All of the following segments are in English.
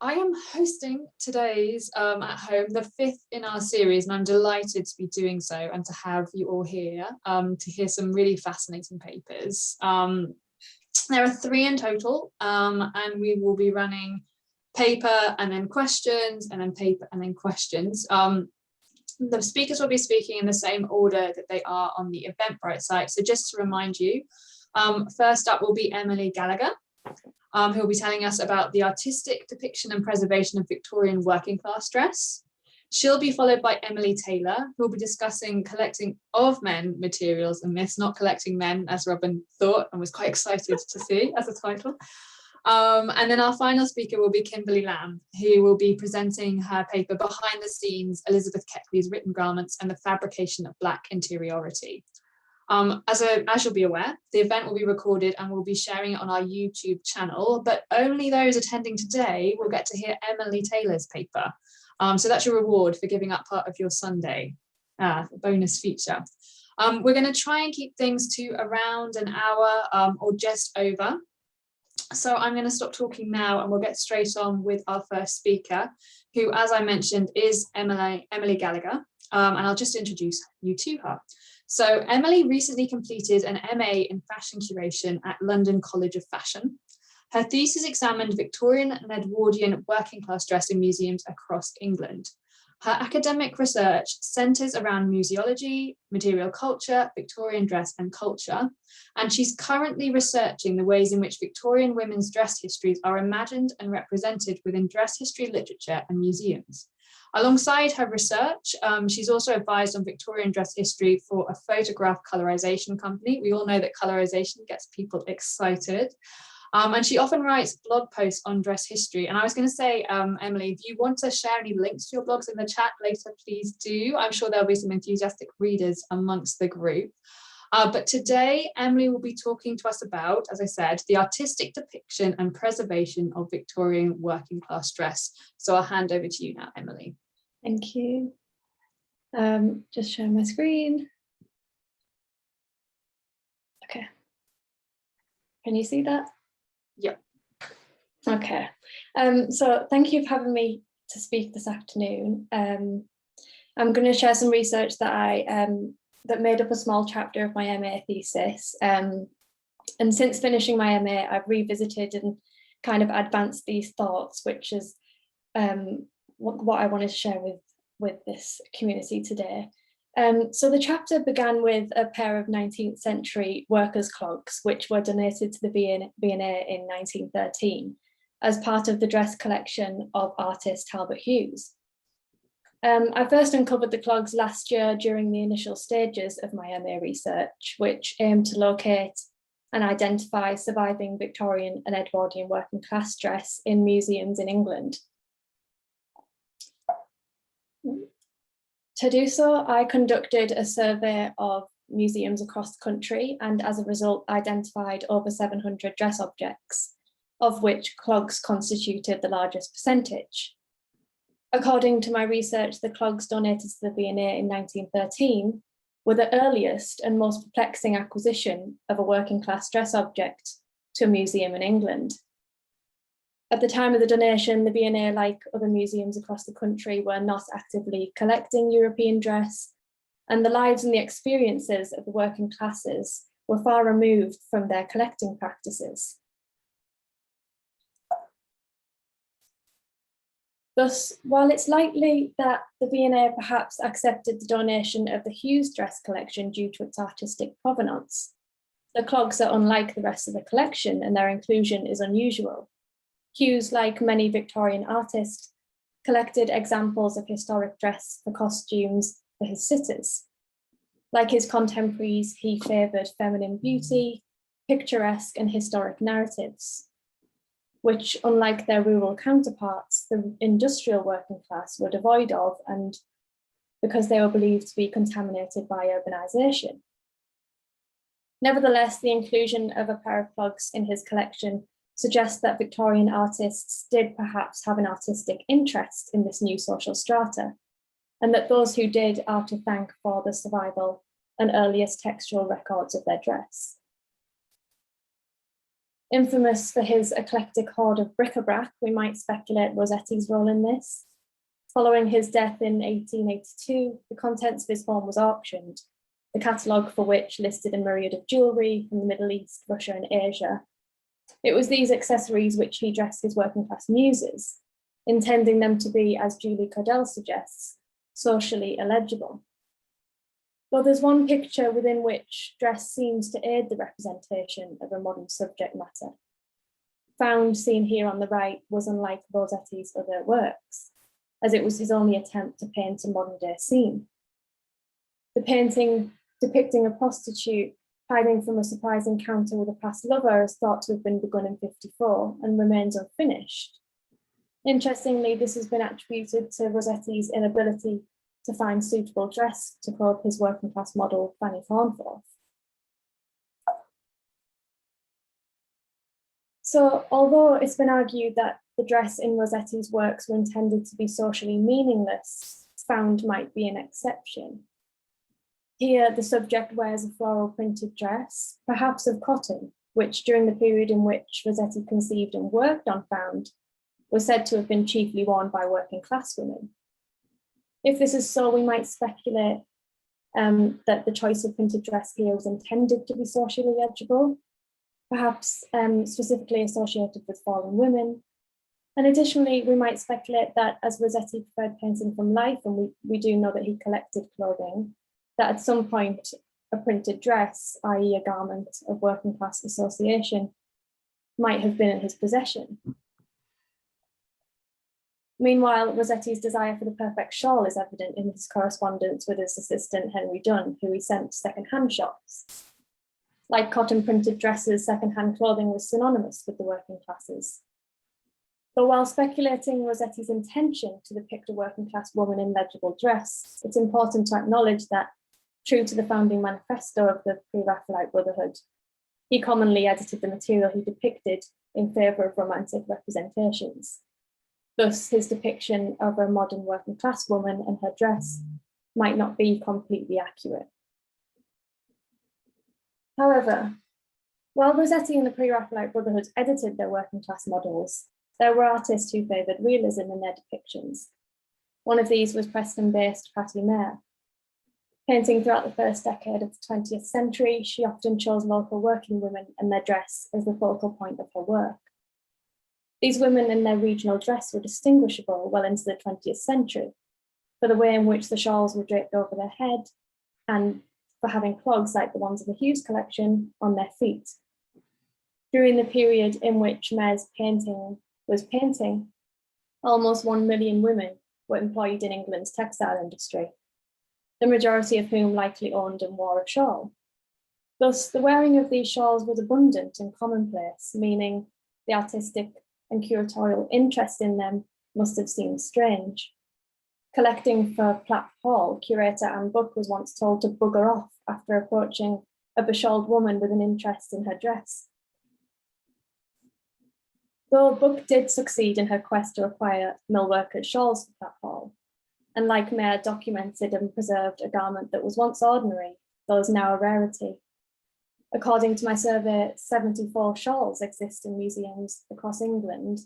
I am hosting today's at home, the fifth in our series, and I'm delighted to be doing so and to have you all here to hear some really fascinating papers. There are three in total, and we will be running paper and then questions and then paper and then questions. The speakers will be speaking in the same order that they are on the Eventbrite site. So just to remind you, first up will be Emily Gallagher, who will be telling us about the artistic depiction and preservation of Victorian working class dress. She'll be followed by Emily Taylor, who will be discussing collecting of men materials and myths, not collecting men, as Robin thought and was quite excited to see as a title. And then our final speaker will be Kimberly Lamm, who will be presenting her paper Behind the Scenes, Elizabeth Keckley's Written Garments and the Fabrication of Black Interiority. As you'll be aware, the event will be recorded and we'll be sharing it on our YouTube channel, but only those attending today will get to hear Emily Taylor's paper. So that's your reward for giving up part of your Sunday, bonus feature. We're going to try and keep things to around an hour or just over. So I'm going to stop talking now and we'll get straight on with our first speaker, who, as I mentioned, is Emily Gallaghar, and I'll just introduce you to her. So Emily recently completed an MA in Fashion Curation at London College of Fashion. Her thesis examined Victorian and Edwardian working class dress in museums across England. Her academic research centres around museology, material culture, Victorian dress and culture, and she's currently researching the ways in which Victorian women's dress histories are imagined and represented within dress history literature and museums. Alongside her research, she's also advised on Victorian dress history for a photograph colorisation company. We all know that colorisation gets people excited. And she often writes blog posts on dress history. And I was going to say, Emily, if you want to share any links to your blogs in the chat later, please do. I'm sure there'll be some enthusiastic readers amongst the group. But today, Emily will be talking to us about, as I said, the artistic depiction and preservation of Victorian working class dress. So I'll hand over to you now, Emily. Thank you. Just sharing my screen. Okay. Can you see that? Yeah. Okay. So thank you for having me to speak this afternoon. I'm going to share some research that that made up a small chapter of my MA thesis. And since finishing my MA, I've revisited and kind of advanced these thoughts, which is what I wanted to share with this community today. So the chapter began with a pair of 19th century workers' clogs, which were donated to the V&A in 1913 as part of the dress collection of artist Talbot Hughes. I first uncovered the clogs last year during the initial stages of my MA research, which aimed to locate and identify surviving Victorian and Edwardian working class dress in museums in England. To do so, I conducted a survey of museums across the country and as a result identified over 700 dress objects, of which clogs constituted the largest percentage. According to my research, the clogs donated to the V&A in 1913 were the earliest and most perplexing acquisition of a working class dress object to a museum in England. At the time of the donation, the V&A, like other museums across the country, were not actively collecting European dress, and the lives and the experiences of the working classes were far removed from their collecting practices. Thus, while it's likely that the V&A perhaps accepted the donation of the Hughes dress collection due to its artistic provenance, the clogs are unlike the rest of the collection and their inclusion is unusual. Hughes, like many Victorian artists, collected examples of historic dress for costumes for his sitters. Like his contemporaries, he favoured feminine beauty, picturesque and historic narratives, which, unlike their rural counterparts, the industrial working class were devoid of, and because they were believed to be contaminated by urbanisation. Nevertheless, the inclusion of a pair of clogs in his collection suggests that Victorian artists did perhaps have an artistic interest in this new social strata, and that those who did are to thank for the survival and earliest textual records of their dress. Infamous for his eclectic hoard of bric-a-brac, we might speculate Rossetti's role in this. Following his death in 1882, the contents of his home was auctioned, the catalogue for which listed a myriad of jewellery from the Middle East, Russia and Asia. It was these accessories which he dressed his working class muses, intending them to be, as Julie Cordell suggests, socially illegible. But there's one picture within which dress seems to aid the representation of a modern subject matter. Found, seen here on the right, was unlike Rossetti's other works, as it was his only attempt to paint a modern day scene. The painting depicting a prostitute hiding from a surprise encounter with a past lover is thought to have been begun in 1954 and remains unfinished. Interestingly, this has been attributed to Rossetti's inability to find suitable dress to clothe his working class model, Fanny Thornforth. So, although it's been argued that the dress in Rossetti's works were intended to be socially meaningless, Found might be an exception. Here, the subject wears a floral printed dress, perhaps of cotton, which during the period in which Rossetti conceived and worked on Found, was said to have been chiefly worn by working class women. If this is so, we might speculate that the choice of printed dress here was intended to be socially legible, perhaps specifically associated with fallen women. And additionally, we might speculate that as Rossetti preferred painting from life, and we do know that he collected clothing, that at some point a printed dress, i.e. a garment of working class association, might have been in his possession. Meanwhile, Rossetti's desire for the perfect shawl is evident in his correspondence with his assistant Henry Dunn, who he sent second-hand shops. Like cotton printed dresses, second-hand clothing was synonymous with the working classes. But while speculating Rossetti's intention to depict a working class woman in legible dress, it's important to acknowledge that, true to the founding manifesto of the Pre-Raphaelite Brotherhood, he commonly edited the material he depicted in favour of romantic representations. Thus, his depiction of a modern working class woman and her dress might not be completely accurate. However, while Rossetti and the Pre-Raphaelite Brotherhood edited their working class models, there were artists who favoured realism in their depictions. One of these was Preston-based Patty Mayer. Painting throughout the first decade of the 20th century, she often chose local working women and their dress as the focal point of her work. These women in their regional dress were distinguishable well into the 20th century for the way in which the shawls were draped over their head and for having clogs like the ones of the Hughes collection on their feet. During the period in which Mayer's painting was painting, almost 1 million women were employed in England's textile industry, the majority of whom likely owned and wore a shawl. Thus, the wearing of these shawls was abundant and commonplace, meaning the artistic and curatorial interest in them must have seemed strange. Collecting for Platt Hall, curator Anne Buck was once told to bugger off after approaching a beshawled woman with an interest in her dress. Though Buck did succeed in her quest to acquire mill workers' shawls for Platt Hall, and like Mayer documented and preserved a garment that was once ordinary, though is now a rarity. According to my survey, 74 shawls exist in museums across England,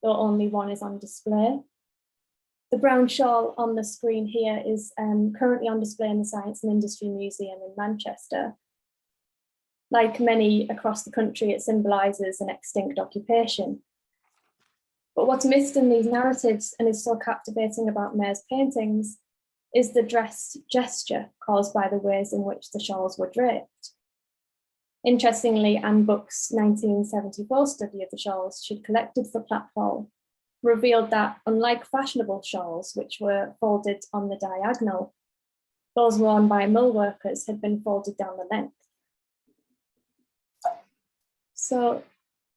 though only one is on display. The brown shawl on the screen here is currently on display in the Science and Industry Museum in Manchester. Like many across the country, it symbolises an extinct occupation. But what's missed in these narratives and is so captivating about Mayer's paintings is the dress gesture caused by the ways in which the shawls were draped. Interestingly, Anne Buck's 1974 study of the shawls she'd collected for Platt Hall revealed that, unlike fashionable shawls, which were folded on the diagonal, those worn by mill workers had been folded down the length. So,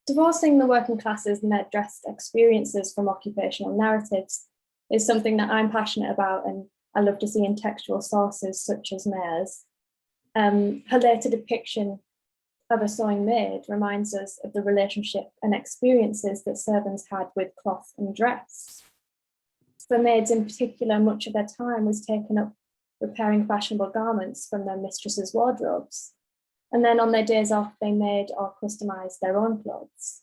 divorcing the working classes and their dress experiences from occupational narratives is something that I'm passionate about and I love to see in textual sources such as Mayer's. Her later depiction of a sewing maid reminds us of the relationship and experiences that servants had with cloth and dress. For maids in particular, much of their time was taken up repairing fashionable garments from their mistresses' wardrobes. and then on their days off, they made or customised their own clothes.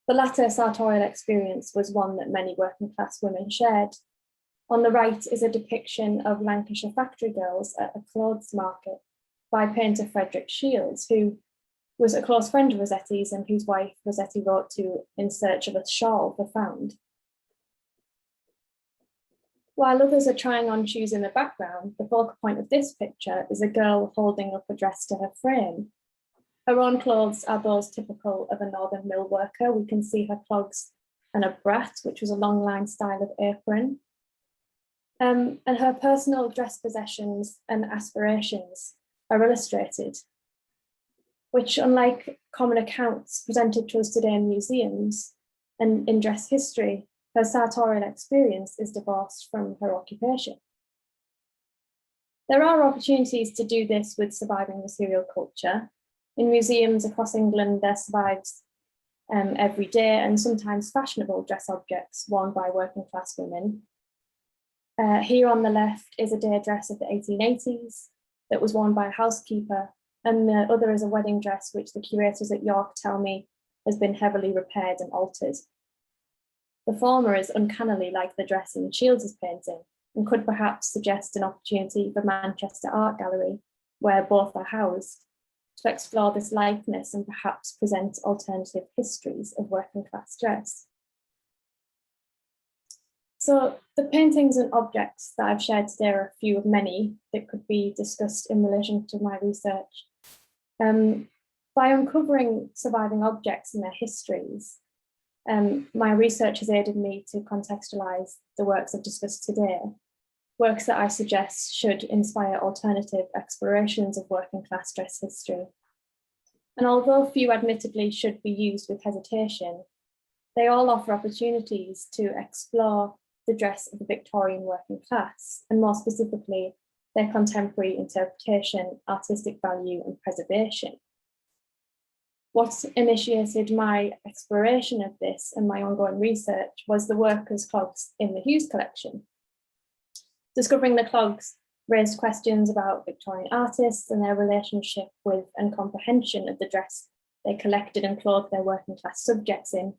The latter sartorial experience was one that many working class women shared. On the right is a depiction of Lancashire factory girls at a clothes market by painter Frederick Shields, who was a close friend of Rossetti's and whose wife Rossetti wrote to in search of a shawl for found. While others are trying on shoes in the background, the focal point of this picture is a girl holding up a dress to her frame. Her own clothes are those typical of a northern mill worker. We can see her clogs and a brat, which was a long line style of apron. And her personal dress possessions and aspirations are illustrated, which, unlike common accounts presented to us today in museums and in dress history, her sartorial experience is divorced from her occupation. There are opportunities to do this with surviving material culture. In museums across England, there survives everyday and sometimes fashionable dress objects worn by working class women. Here on the left is a day dress of the 1880s that was worn by a housekeeper, and the other is a wedding dress which the curators at York tell me has been heavily repaired and altered. The former is uncannily like the dress in Shields' painting and could perhaps suggest an opportunity for Manchester Art Gallery, where both are housed, to explore this likeness and perhaps present alternative histories of working class dress. So the paintings and objects that I've shared today are a few of many that could be discussed in relation to my research. By uncovering surviving objects and their histories, my research has aided me to contextualise the works I've discussed today, works that I suggest should inspire alternative explorations of working class dress history. And although few admittedly should be used with hesitation, they all offer opportunities to explore the dress of the Victorian working class, and more specifically, their contemporary interpretation, artistic value, and preservation. What initiated my exploration of this and my ongoing research was the workers' clogs in the Hughes collection. Discovering the clogs raised questions about Victorian artists and their relationship with and comprehension of the dress they collected and clothed their working class subjects in.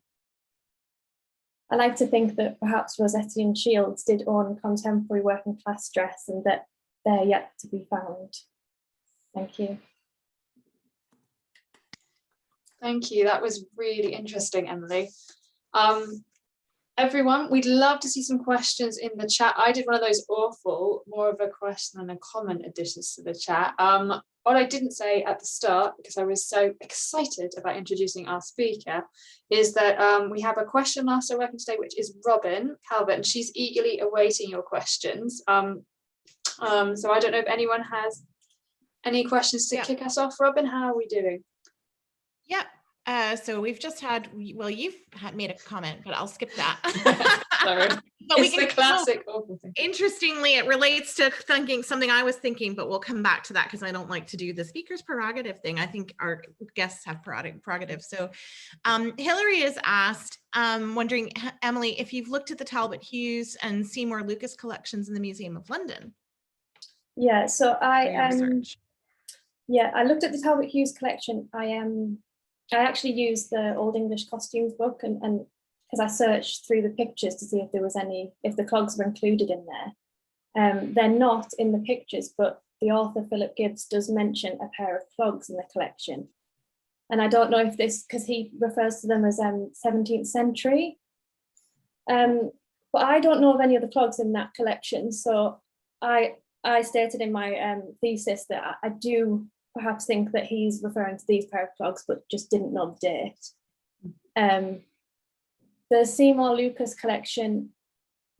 I like to think that perhaps Rossetti and Shields did own contemporary working class dress and that they're yet to be found. Thank you. Thank you. That was really interesting, Emily. Everyone, we'd love to see some questions in the chat. I did one of those awful, more of a question than a comment additions to the chat. What I didn't say at the start, because I was so excited about introducing our speaker, is that we have a question master working today, which is Robin Calvert, and she's eagerly awaiting your questions. So I don't know if anyone has any questions to kick us off. Robin, how are we doing? Yeah. So we've just had, well, you've made a comment, but I'll skip that. Sorry. But it's the classic awful thing. Interestingly, it relates to thinking something I was thinking, but we'll come back to that because I don't like to do the speaker's prerogative thing. I think our guests have prerogative. So Hillary is asked, wondering, Emily, if you've looked at the Talbot Hughes and Seymour Lucas collections in the Museum of London. Yeah, so I looked at the Talbot Hughes collection. I actually used the Old English Costumes book and because I searched through the pictures to see if there was if the clogs were included in there. They're not in the pictures, but the author Philip Gibbs does mention a pair of clogs in the collection. And I don't know if this, because he refers to them as 17th century. But I don't know of any other clogs in that collection. So I stated in my thesis that I do perhaps think that he's referring to these pair of clogs, but just didn't know the date. The Seymour Lucas collection,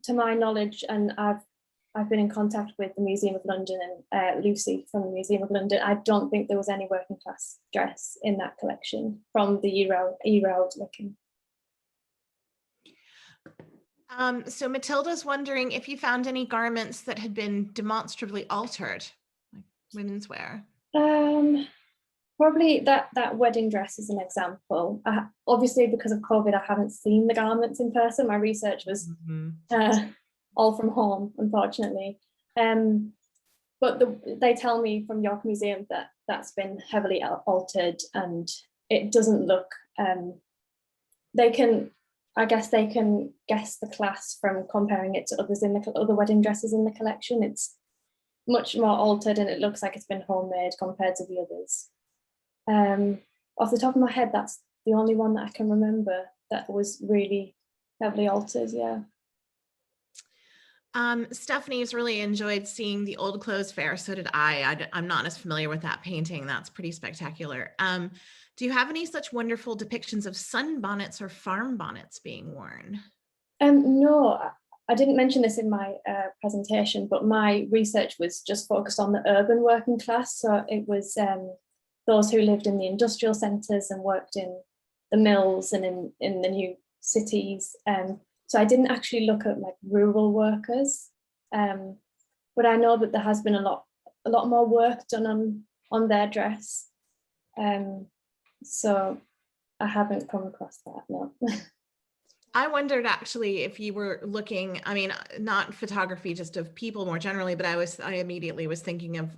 to my knowledge, and I've been in contact with the Museum of London and Lucy from the Museum of London, I don't think there was any working class dress in that collection from the era I was looking. So Matilda's wondering if you found any garments that had been demonstrably altered, like women's wear. Probably that wedding dress is an example. Obviously, because of COVID, I haven't seen the garments in person. My research was all from home, unfortunately. they tell me from York Museum that that's been heavily altered, and it doesn't look, I guess they can guess the class from comparing it to others in the other wedding dresses in the collection. It's much more altered, and it looks like it's been homemade compared to the others. Off the top of my head, that's the only one that I can remember that was really heavily altered. Yeah. Stephanie's really enjoyed seeing the Old Clothes Fair. So did I. I'm not as familiar with that painting. That's pretty spectacular. Do you have any such wonderful depictions of sunbonnets or farm bonnets being worn? No, I didn't mention this in my presentation, but my research was just focused on the urban working class. So it was those who lived in the industrial centres and worked in the mills and in the new cities. So I didn't actually look at like rural workers, but I know that there has been a lot more work done on their dress. So I haven't come across that, no. I wondered actually if you were looking, I mean, not photography just of people more generally, but I immediately was thinking of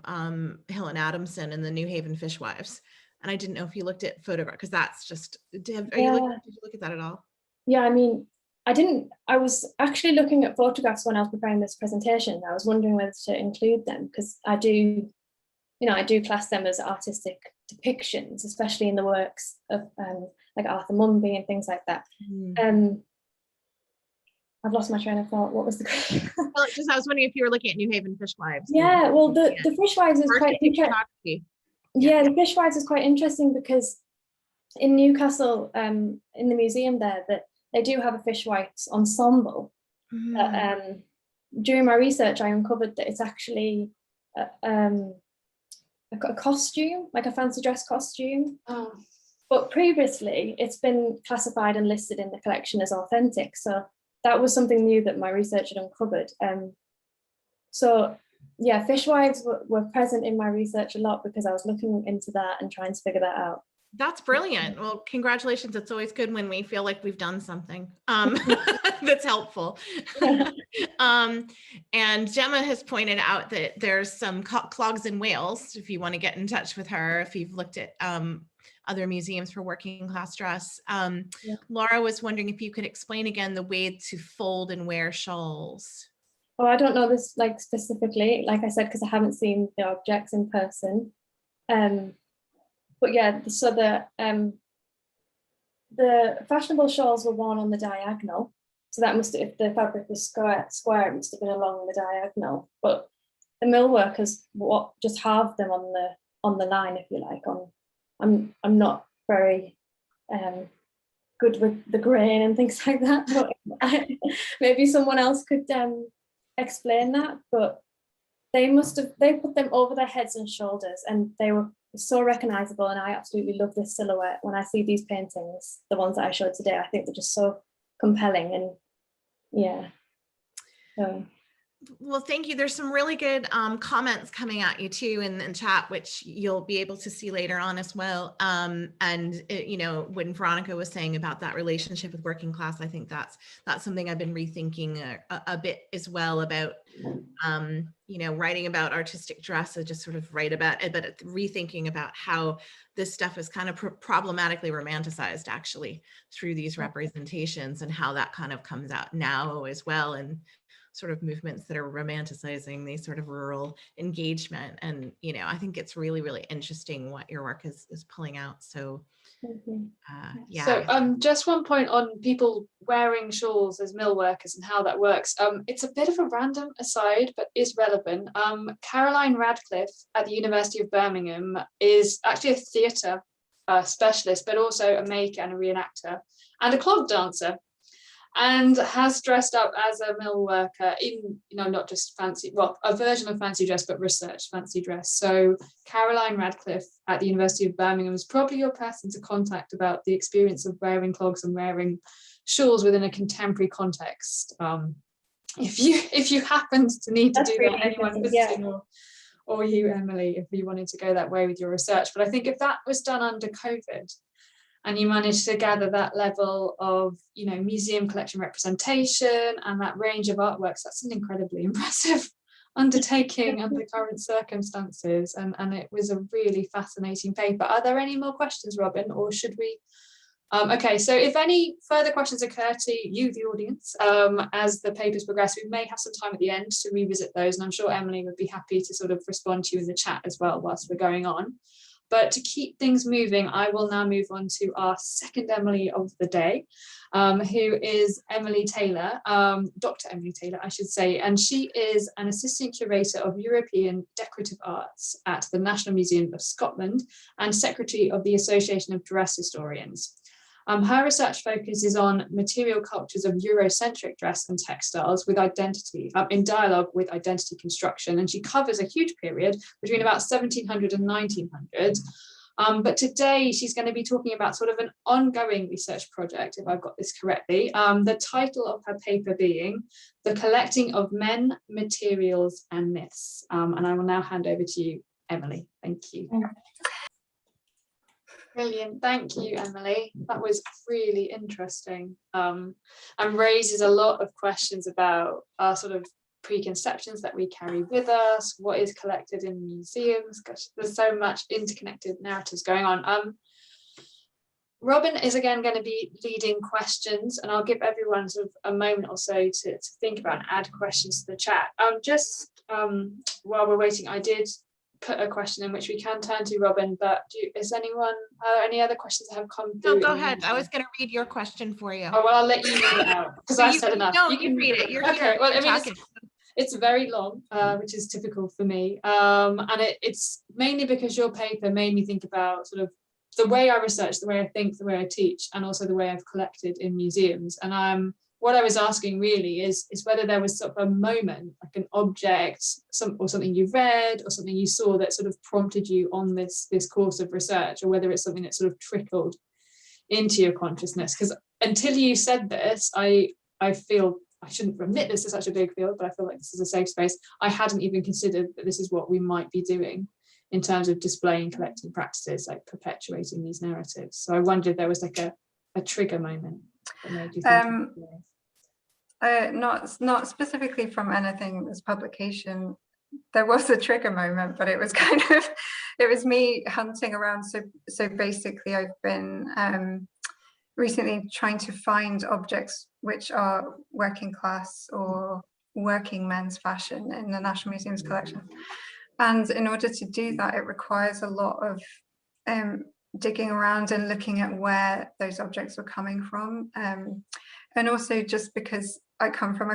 Hill and Adamson and the New Haven Fishwives. And I didn't know if you looked at photograph, because that's just, did you look at that at all? Yeah, I mean, I was actually looking at photographs when I was preparing this presentation. I was wondering whether to include them, because I do class them as artistic depictions, especially in the works of like Arthur Mumby and things like that. I've lost my train of thought. What was the question? Well, I was wondering if you were looking at New Haven Fishwives. Yeah, well, the Fishwives is quite interesting. Yeah, the Fishwives is quite interesting because in Newcastle, in the museum there, that they do have a fishwives ensemble. During my research, I uncovered that it's actually a costume, like a fancy dress costume. But previously, it's been classified and listed in the collection as authentic. So that was something new that my research had uncovered. So yeah, fishwives were present in my research a lot because I was looking into that and trying to figure that out. That's brilliant. Well, congratulations. It's always good when we feel like we've done something that's helpful. And Gemma has pointed out that there's some clogs in Wales, if you want to get in touch with her, if you've looked at other museums for working class dress. Laura was wondering if you could explain again the way to fold and wear shawls. Oh, I don't know this like specifically, like I said, because I haven't seen the objects in person. But yeah, so the fashionable shawls were worn on the diagonal. So that must, if the fabric was square, it must have been along the diagonal. But the mill workers just halved them on the line, if you like. I'm not very good with the grain and things like that, but maybe someone else could explain that. But they put them over their heads and shoulders, and they were so recognizable, and I absolutely love this silhouette. When I see these paintings, the ones that I showed today, I think they're just so compelling. And yeah, so well, thank you. There's some really good comments coming at you too in chat, which you'll be able to see later on as well. You know, when Veronica was saying about that relationship with working class, I think that's something I've been rethinking a bit as well about, you know, writing about artistic dress. I just sort of write about it, but rethinking about how this stuff is kind of problematically romanticized actually through these representations, and how that kind of comes out now as well. And sort of movements that are romanticizing these sort of rural engagement. And, you know, I think it's really, really interesting what your work is pulling out. So, yeah. So just one point on people wearing shawls as mill workers and how that works. It's a bit of a random aside, but is relevant. Caroline Radcliffe at the University of Birmingham is actually a theatre specialist, but also a maker and a reenactor and a clog dancer, and has dressed up as a mill worker in, you know, not just fancy, well, a version of fancy dress, but research fancy dress. So Caroline Radcliffe at the University of Birmingham is probably your person to contact about the experience of wearing clogs and wearing shawls within a contemporary context. If you happened to need to do really that, anyone visiting, or you, Emily, if you wanted to go that way with your research. But I think if that was done under COVID, and you managed to gather that level of, you know, museum collection representation and that range of artworks, that's an incredibly impressive undertaking under current circumstances, and it was a really fascinating paper. Are there any more questions, Robin, or should we? Okay, so if any further questions occur to you, the audience, as the papers progress, we may have some time at the end to revisit those, and I'm sure Emily would be happy to sort of respond to you in the chat as well whilst we're going on. But to keep things moving, I will now move on to our second Emily of the day, who is Emily Taylor, Dr. Emily Taylor, I should say, and she is an assistant curator of European decorative arts at the National Museum of Scotland and secretary of the Association of Dress Historians. Her research focuses on material cultures of Eurocentric dress and textiles with identity, in dialogue with identity construction, and she covers a huge period between about 1700 and 1900. But today she's going to be talking about sort of an ongoing research project, if I've got this correctly. The title of her paper being The Collecting of Men, Materials and Myths. And I will now hand over to you, Emily. Thank you. Brilliant, thank you, Emily. That was really interesting, and raises a lot of questions about our sort of preconceptions that we carry with us, what is collected in museums. Gosh, there's so much interconnected narratives going on. Robin is again going to be leading questions, and I'll give everyone sort of a moment or so to think about and add questions to the chat. While we're waiting, I did put a question in which we can turn to Robin, but is anyone any other questions that have come through? No, go ahead. I was going to read your question for you. Oh, well, I'll let you read it out because I said enough. No, you can read it. You're okay. Here. Well, I mean, it's very long, which is typical for me, and it's mainly because your paper made me think about sort of the way I research, the way I think, the way I teach, and also the way I've collected in museums. And what I was asking really is whether there was sort of a moment, like an object, or something you read, or something you saw that sort of prompted you on this course of research, or whether it's something that sort of trickled into your consciousness. Because until you said this, I feel, I shouldn't admit this to such a big field, but I feel like this is a safe space. I hadn't even considered that this is what we might be doing in terms of displaying collecting practices, like perpetuating these narratives. So I wondered if there was like a trigger moment that made you think not specifically from anything as publication. There was a trigger moment, but it was kind of, it was me hunting around. So basically I've been recently trying to find objects which are working class or working men's fashion in the National Museum's collection. And in order to do that, it requires a lot of digging around and looking at where those objects were coming from. And also just because I come from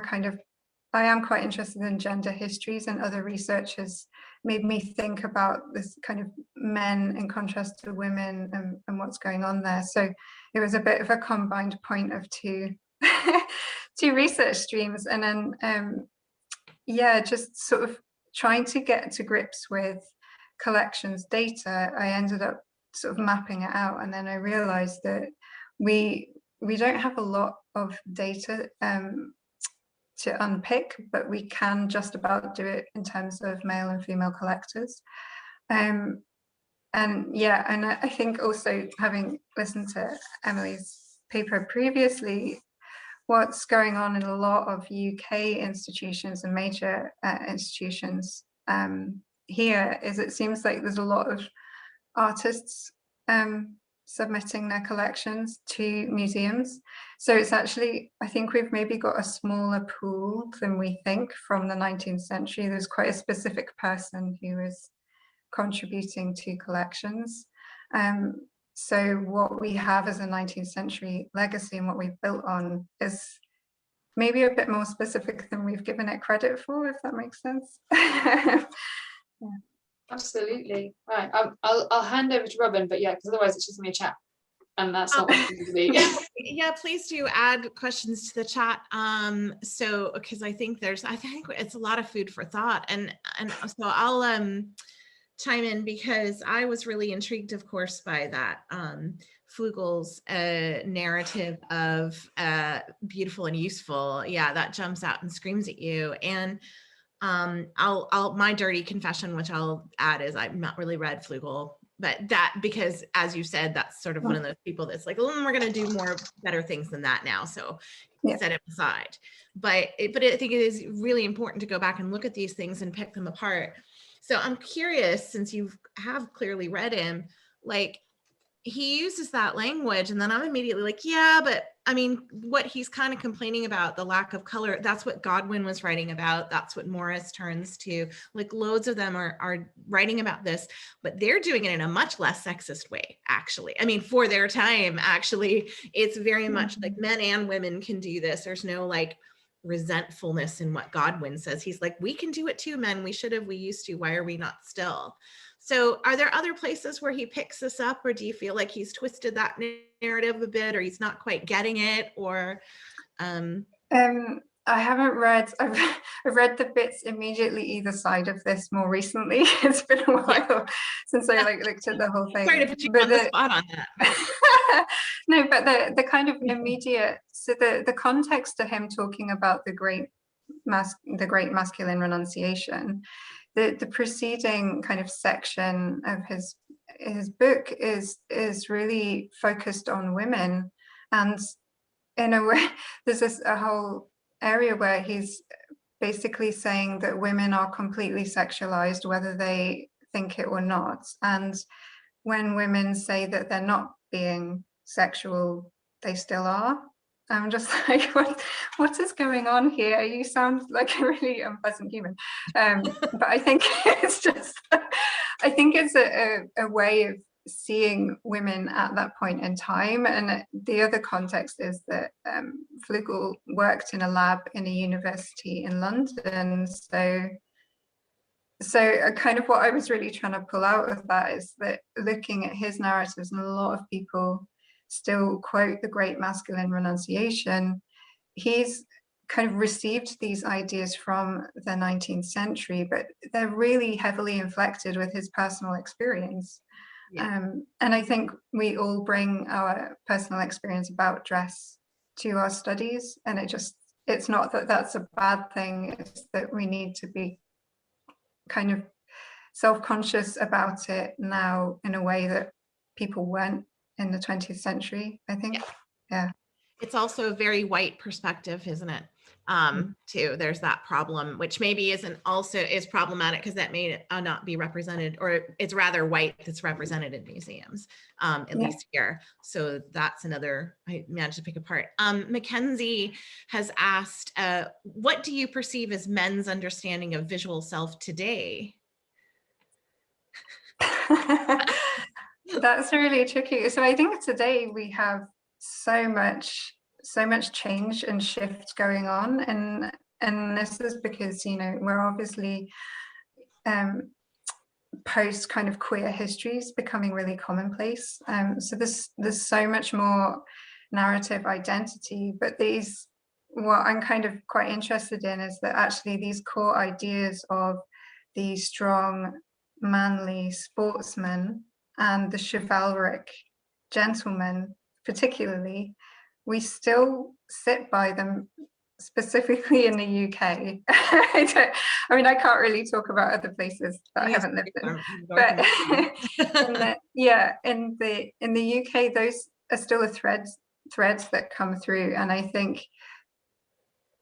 I am quite interested in gender histories, and other research has made me think about this kind of men in contrast to women and what's going on there. So it was a bit of a combined point of two research streams. And then, yeah, just sort of trying to get to grips with collections data, I ended up sort of mapping it out. And then I realized that we don't have a lot of data to unpick, but we can just about do it in terms of male and female collectors. And yeah, and I think also, having listened to Emily's paper previously, what's going on in a lot of UK institutions and major institutions here is it seems like there's a lot of artists submitting their collections to museums. So it's actually, I think we've maybe got a smaller pool than we think from the 19th century. There's quite a specific person who is contributing to collections. So what we have as a 19th century legacy and what we've built on is maybe a bit more specific than we've given it credit for, if that makes sense. Yeah. Absolutely. Right. I'll hand over to Robin, but yeah, because otherwise it's just gonna be a chat, and that's not what it's going to be. Yeah, please do add questions to the chat. So because I think it's a lot of food for thought, and so I'll chime in because I was really intrigued, of course, by that Flugel's narrative of beautiful and useful. Yeah, that jumps out and screams at you. And my dirty confession, which I'll add, is I've not really read Flugel but that, because as you said, that's sort of one of those people that's like, oh, we're going to do more better things than that now. So set it aside. But I think it is really important to go back and look at these things and pick them apart. So I'm curious, since you have clearly read him, like, he uses that language, and then I'm immediately like, yeah, but I mean, what he's kind of complaining about, the lack of color, that's what Godwin was writing about. That's what Morris turns to. Like, loads of them are writing about this, but they're doing it in a much less sexist way, actually. I mean, for their time, actually, it's very much like men and women can do this. There's no like resentfulness in what Godwin says. He's like, we can do it too, men. We should have, we used to. Why are we not still? So are there other places where he picks this up, or do you feel like he's twisted that narrative a bit, or he's not quite getting it, or? I haven't read, I've read the bits immediately either side of this more recently. It's been a while since I like looked at the whole thing. Sorry to put you on the spot on that. No, but the kind of immediate, so the context to him talking about the great masculine renunciation, the preceding kind of section of his book is really focused on women, and in a way there's a whole area where he's basically saying that women are completely sexualized whether they think it or not, and when women say that they're not being sexual, they still are. I'm just like, what is going on here? You sound like a really unpleasant human. But I think it's just, I think it's a way of seeing women at that point in time. And the other context is that Flugel worked in a lab in a university in London. So kind of what I was really trying to pull out of that is that looking at his narratives, and a lot of people still quote the great masculine renunciation, he's kind of received these ideas from the 19th century, but they're really heavily inflected with his personal experience. And I think we all bring our personal experience about dress to our studies, and it's not that that's a bad thing, it's that we need to be kind of self-conscious about it now in a way that people weren't in the 20th century, I think. Yeah. It's also a very white perspective, isn't it? Too. There's that problem, which maybe is problematic because that may not be represented, or it's rather white that's represented in museums, at least here. So that's another I managed to pick apart. Mackenzie has asked, what do you perceive as men's understanding of visual self today? That's really tricky. So I think today we have so much change and shift going on, and this is because, you know, we're obviously post kind of queer histories becoming really commonplace. So there's so much more narrative identity, but what I'm kind of quite interested in is that actually these core ideas of the strong, manly sportsman and the chivalric gentleman, particularly, we still sit by them, specifically in the UK. I can't really talk about other places that I haven't lived in, but in the UK, those are still threads that come through, and I think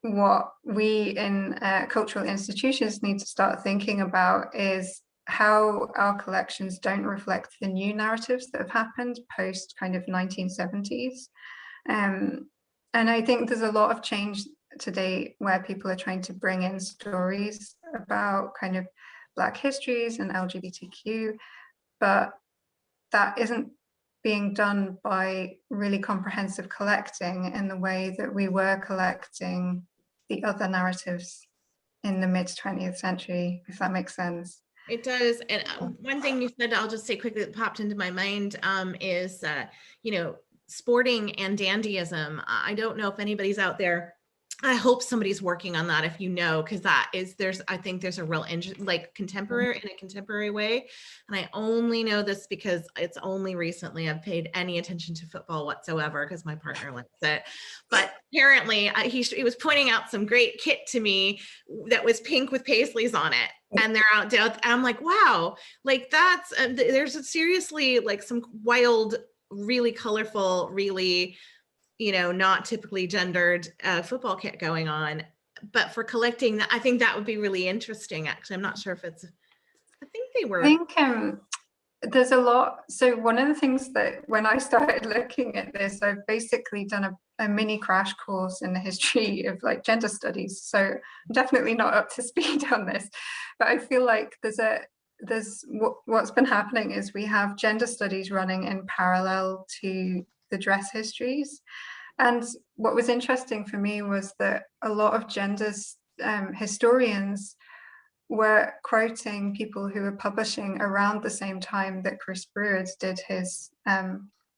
what we in cultural institutions need to start thinking about is how our collections don't reflect the new narratives that have happened post kind of 1970s. And I think there's a lot of change today where people are trying to bring in stories about kind of Black histories and LGBTQ, but that isn't being done by really comprehensive collecting in the way that we were collecting the other narratives in the mid 20th century, if that makes sense. It does. And one thing you said, I'll just say quickly, that popped into my mind is, sporting and dandyism. I don't know if anybody's out there I hope somebody's working on that, if you know, because I think there's a real interest, like contemporary, in a contemporary way. And I only know this because it's only recently I've paid any attention to football whatsoever, because my partner likes it. But apparently he was pointing out some great kit to me that was pink with paisleys on it. And they're out, and I'm like, wow, like that's, there's seriously like some wild, really colorful, really, not typically gendered football kit going on. But for collecting that, I think that would be really interesting. Actually, I'm not sure if I think they were. I think there's a lot. So one of the things that when I started looking at this, I've basically done a mini crash course in the history of like gender studies. So I'm definitely not up to speed on this, but I feel like what's been happening is we have gender studies running in parallel to the dress histories. And what was interesting for me was that a lot of gender historians were quoting people who were publishing around the same time that Chris Brewer's did his,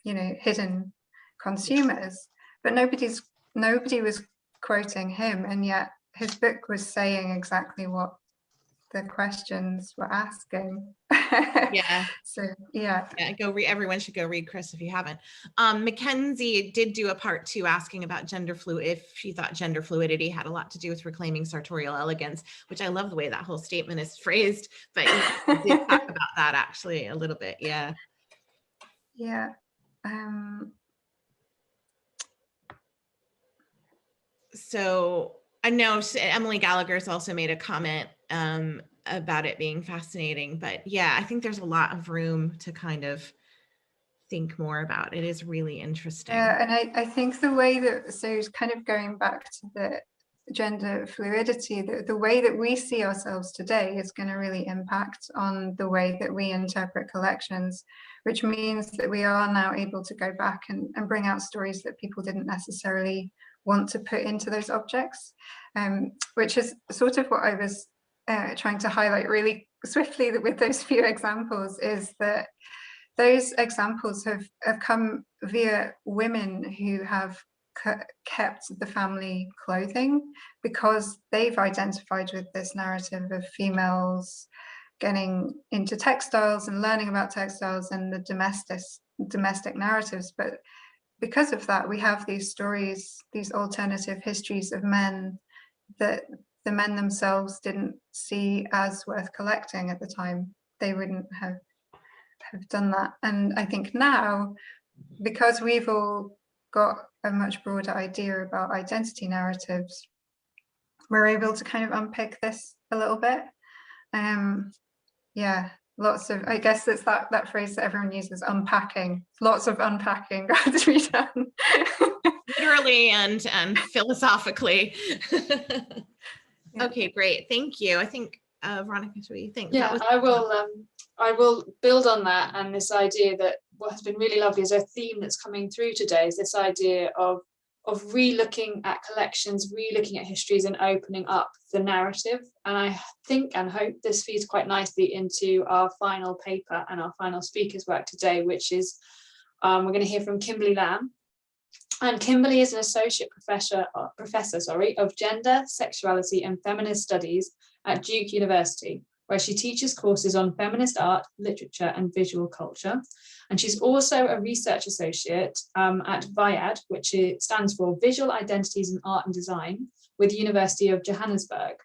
hidden consumers, but nobody was quoting him, and yet his book was saying exactly what the questions were asking. Yeah. So yeah, everyone should go read Chris if you haven't. Mackenzie did do a part 2 asking about gender fluid, if she thought gender fluidity had a lot to do with reclaiming sartorial elegance, which I love the way that whole statement is phrased, but you did talk about that actually a little bit. Yeah. So I know Emily Gallagher's also made a comment about it being fascinating, but yeah, I think there's a lot of room to kind of think more about. It is really interesting. Yeah, and I think the way that, so kind of going back to the gender fluidity, the way that we see ourselves today is going to really impact on the way that we interpret collections, which means that we are now able to go back and bring out stories that people didn't necessarily want to put into those objects, which is sort of what I was trying to highlight really swiftly with those few examples, is that those examples have come via women who have kept the family clothing, because they've identified with this narrative of females getting into textiles and learning about textiles and the domestic narratives. But because of that, we have these stories, these alternative histories of men that the men themselves didn't see as worth collecting at the time. They wouldn't have done that. And I think now, because we've all got a much broader idea about identity narratives, we're able to kind of unpick this a little bit. Yeah, lots of, I guess it's that phrase that everyone uses, unpacking. Lots of unpacking got to be done. Literally and philosophically. Okay, great. Thank you. I think Veronica, what do you think? Yeah, I will build on that, and this idea that what has been really lovely is a theme that's coming through today is this idea of re-looking at collections, re-looking at histories, and opening up the narrative. And I think and hope this feeds quite nicely into our final paper and our final speaker's work today, which is we're going to hear from Kimberly Lamm. And Kimberly is an associate professor of gender, sexuality, and feminist studies at Duke University, where she teaches courses on feminist art, literature, and visual culture. And she's also a research associate at VIAD, which stands for Visual Identities in Art and Design, with the University of Johannesburg.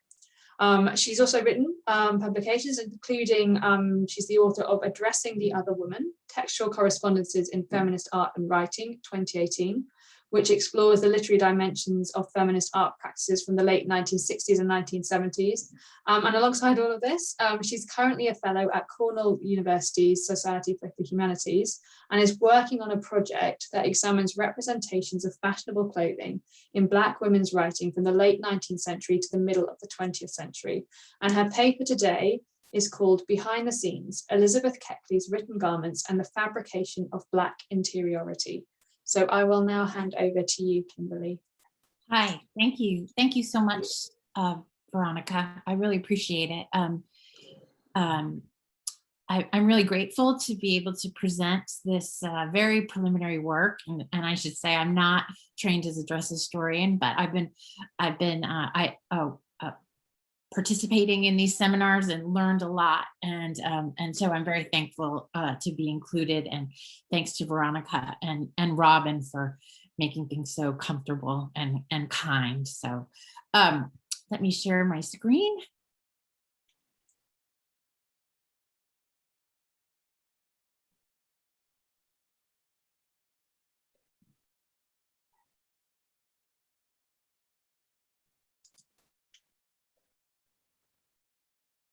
She's also written publications, including she's the author of Addressing the Other Woman, Textual Correspondences in Feminist Art and Writing, 2018, which explores the literary dimensions of feminist art practices from the late 1960s and 1970s. And alongside all of this, she's currently a fellow at Cornell University's Society for the Humanities, and is working on a project that examines representations of fashionable clothing in Black women's writing from the late 19th century to the middle of the 20th century. And her paper today is called Behind the Scenes, Elizabeth Keckley's Written Garments and the Fabrication of Black Interiority. So I will now hand over to you, Kimberly. Hi, thank you. Thank you so much, Veronica. I really appreciate it. I'm really grateful to be able to present this very preliminary work, and I should say I'm not trained as a dress historian, but I've been participating in these seminars and learned a lot, and so I'm very thankful to be included, and thanks to Veronica and Robin for making things so comfortable and kind. So let me share my screen.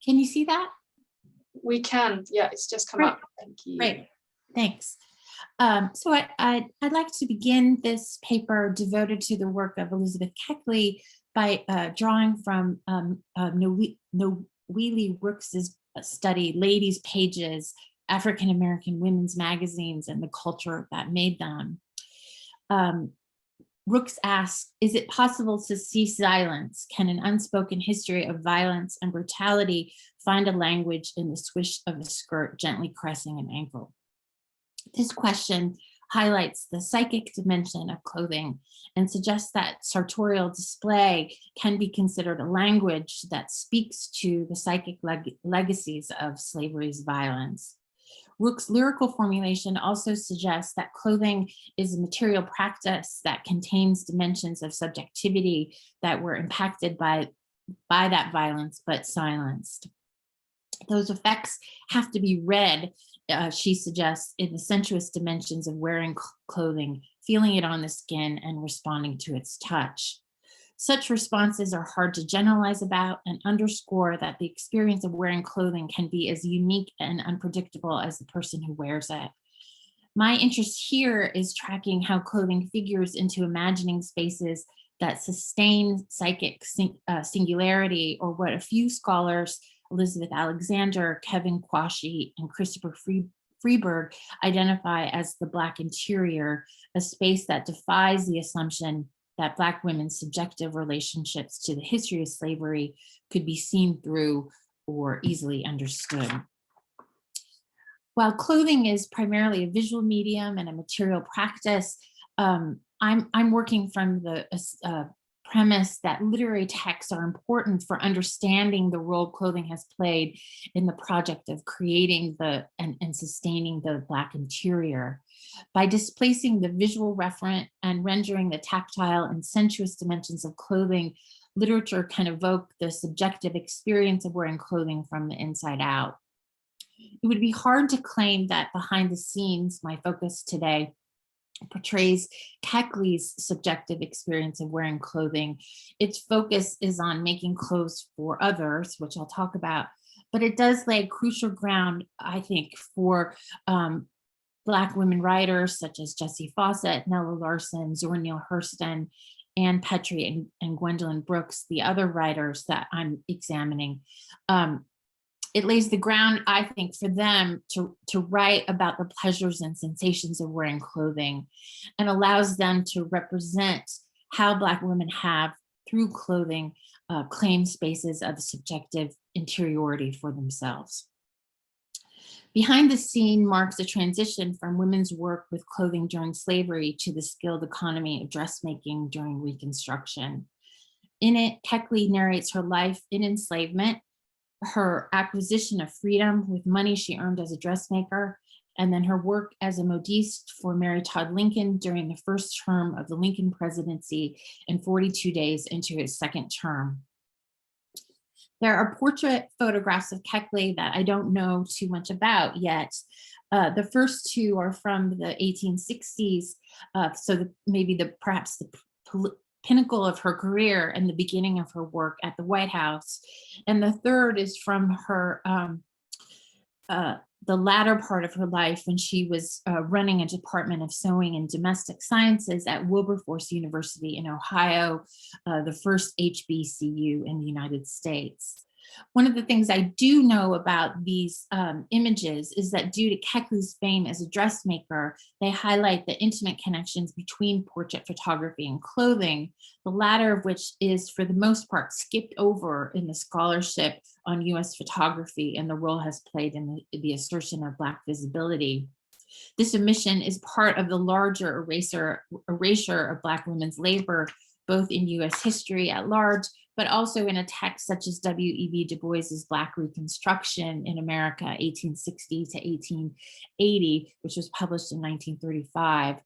Can you see that? We can, yeah, it's just come Great. up. Thank you. Great, thanks. So I'd like to begin this paper devoted to the work of Elizabeth Keckley by drawing from Noeli Rooks's study, Ladies' Pages, African-American Women's Magazines and the Culture That Made Them. Rooks asks, is it possible to see silence? Can an unspoken history of violence and brutality find a language in the swish of a skirt gently caressing an ankle? This question highlights the psychic dimension of clothing and suggests that sartorial display can be considered a language that speaks to the psychic legacies of slavery's violence. Rook's lyrical formulation also suggests that clothing is a material practice that contains dimensions of subjectivity that were impacted by that violence but silenced. Those effects have to be read, she suggests, in the sensuous dimensions of wearing clothing, feeling it on the skin and responding to its touch. Such responses are hard to generalize about and underscore that the experience of wearing clothing can be as unique and unpredictable as the person who wears it. My interest here is tracking how clothing figures into imagining spaces that sustain psychic singularity, or what a few scholars, Elizabeth Alexander, Kevin Quashie, and Christopher Freeberg, identify as the Black interior, a space that defies the assumption that Black women's subjective relationships to the history of slavery could be seen through or easily understood. While clothing is primarily a visual medium and a material practice, I'm working from the premise that literary texts are important for understanding the role clothing has played in the project of creating and sustaining the Black interior. By displacing the visual referent and rendering the tactile and sensuous dimensions of clothing, literature can evoke the subjective experience of wearing clothing from the inside out. It would be hard to claim that behind the scenes, my focus today, portrays Keckley's subjective experience of wearing clothing. Its focus is on making clothes for others, which I'll talk about, but it does lay crucial ground, I think, for Black women writers such as Jessie Fawcett, Nella Larson, Zora Neale Hurston, Ann Petrie, and Gwendolyn Brooks, the other writers that I'm examining. It lays the ground, I think, for them to write about the pleasures and sensations of wearing clothing, and allows them to represent how Black women have, through clothing, claimed spaces of subjective interiority for themselves. Behind the Scene marks a transition from women's work with clothing during slavery to the skilled economy of dressmaking during Reconstruction. In it, Keckley narrates her life in enslavement, her acquisition of freedom with money she earned as a dressmaker, and then her work as a modiste for Mary Todd Lincoln during the first term of the Lincoln presidency and 42 days into his second term. There are portrait photographs of Keckley that I don't know too much about yet. The first two are from the 1860s, so perhaps the pinnacle of her career and the beginning of her work at the White House. And the third is from her, the latter part of her life when she was running a Department of Sewing and Domestic Sciences at Wilberforce University in Ohio, the first HBCU in the United States. One of the things I do know about these images is that due to Keckley's fame as a dressmaker, they highlight the intimate connections between portrait photography and clothing, the latter of which is for the most part skipped over in the scholarship on US photography and the role has played in the assertion of Black visibility. This omission is part of the larger erasure of Black women's labor, both in US history at large, but also in a text such as W.E.B. Du Bois's Black Reconstruction in America, 1860 to 1880, which was published in 1935.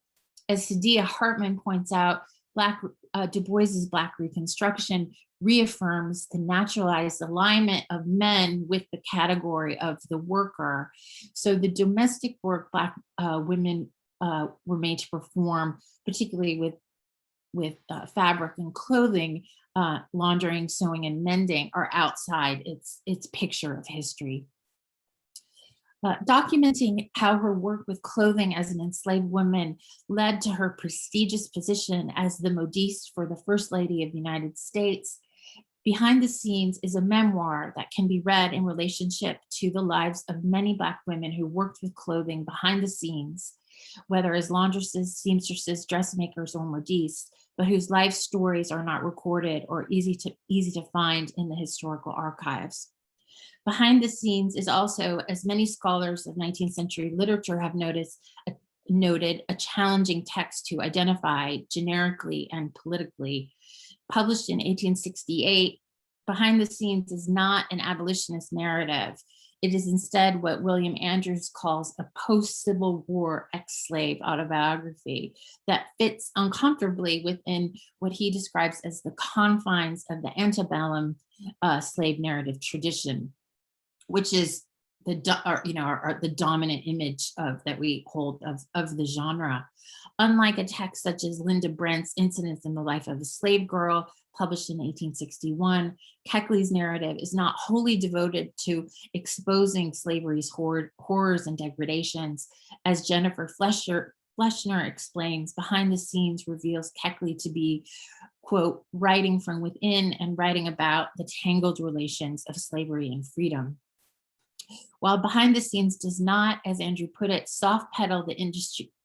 As Sadia Hartman points out, Du Bois's Black Reconstruction reaffirms the naturalized alignment of men with the category of the worker. So the domestic work Black women were made to perform, particularly with fabric and clothing, laundering, sewing, and mending, are outside its picture of history. Documenting how her work with clothing as an enslaved woman led to her prestigious position as the modiste for the First Lady of the United States, Behind the Scenes is a memoir that can be read in relationship to the lives of many Black women who worked with clothing behind the scenes, whether as laundresses, seamstresses, dressmakers, or modistes, but whose life stories are not recorded or easy to find in the historical archives. Behind the Scenes is also, as many scholars of 19th century literature have noted, a challenging text to identify generically and politically. Published in 1868, Behind the Scenes is not an abolitionist narrative. It is instead what William Andrews calls a post-Civil War ex-slave autobiography that fits uncomfortably within what he describes as the confines of the antebellum slave narrative tradition, which is the dominant image that we hold of the genre. Unlike a text such as Linda Brent's Incidents in the Life of a Slave Girl, published in 1861, Keckley's narrative is not wholly devoted to exposing slavery's horrors and degradations. As Jennifer Fleshner explains, Behind the Scenes reveals Keckley to be, quote, writing from within and writing about the tangled relations of slavery and freedom. While Behind the Scenes does not, as Andrew put it, soft pedal the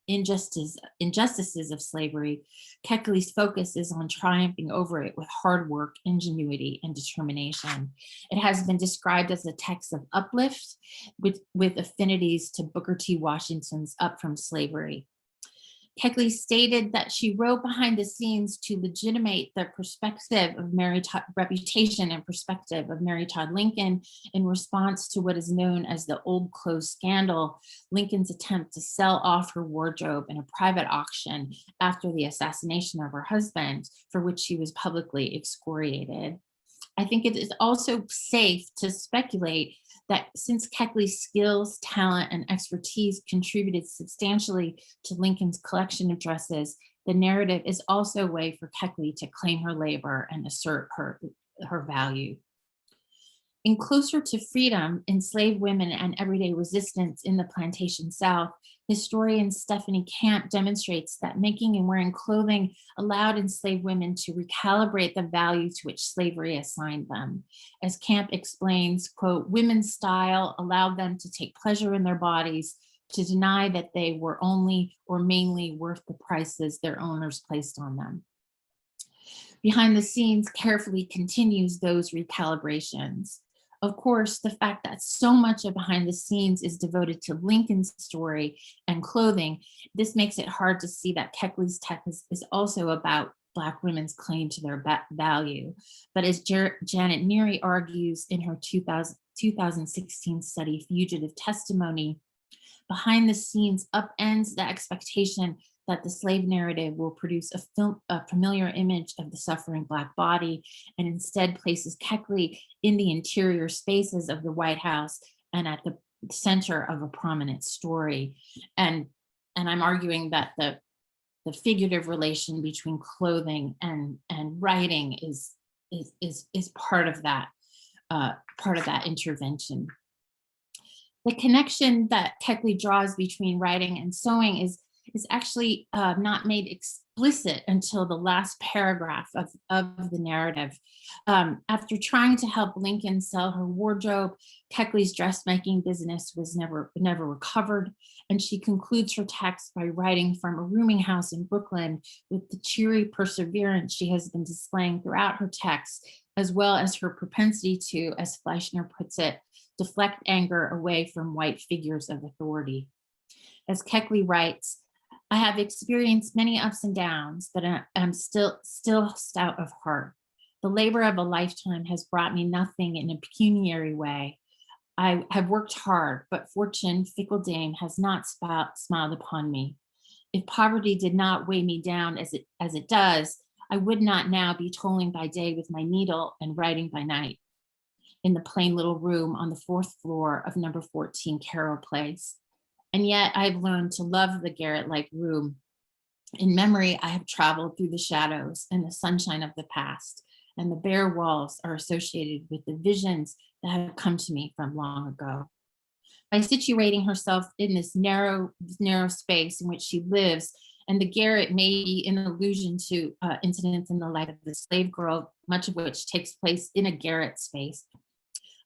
injustices of slavery, Keckley's focus is on triumphing over it with hard work, ingenuity, and determination. It has been described as a text of uplift with affinities to Booker T. Washington's Up From Slavery. Keckley stated that she wrote Behind the Scenes to legitimate the perspective of reputation and perspective of Mary Todd Lincoln in response to what is known as the Old Clothes Scandal, Lincoln's attempt to sell off her wardrobe in a private auction after the assassination of her husband, for which she was publicly excoriated. I think it is also safe to speculate that since Keckley's skills, talent, and expertise contributed substantially to Lincoln's collection of dresses, the narrative is also a way for Keckley to claim her labor and assert her value. In Closer to Freedom, Enslaved Women and Everyday Resistance in the Plantation South, historian Stephanie Camp demonstrates that making and wearing clothing allowed enslaved women to recalibrate the value to which slavery assigned them. As Camp explains, quote, women's style allowed them to take pleasure in their bodies, to deny that they were only or mainly worth the prices their owners placed on them. Behind the Scenes carefully continues those recalibrations. Of course, the fact that so much of Behind the Scenes is devoted to Lincoln's story and clothing, this makes it hard to see that Keckley's text is also about Black women's claim to their value. But as Janet Neary argues in her 2016 study, Fugitive Testimony, Behind the Scenes upends the expectation that the slave narrative will produce a familiar image of the suffering Black body, and instead places Keckley in the interior spaces of the White House and at the center of a prominent story. And I'm arguing that the figurative relation between clothing and writing is part of that intervention. The connection that Keckley draws between writing and sewing is actually not made explicit until the last paragraph of the narrative. After trying to help Lincoln sell her wardrobe, Keckley's dressmaking business was never recovered, and she concludes her text by writing from a rooming house in Brooklyn with the cheery perseverance she has been displaying throughout her text, as well as her propensity to, as Fleischner puts it, deflect anger away from white figures of authority. As Keckley writes, I have experienced many ups and downs, but I'm still stout of heart. The labor of a lifetime has brought me nothing in a pecuniary way. I have worked hard, but fortune, fickle dame, has not smiled upon me. If poverty did not weigh me down as it does, I would not now be toiling by day with my needle and writing by night in the plain little room on the 4th floor of number 14 Carroll Place. And yet I've learned to love the garret-like room. In memory, I have traveled through the shadows and the sunshine of the past, and the bare walls are associated with the visions that have come to me from long ago. By situating herself in this narrow space in which she lives, and the garret may be an allusion to incidents in the life of the slave girl, much of which takes place in a garret space,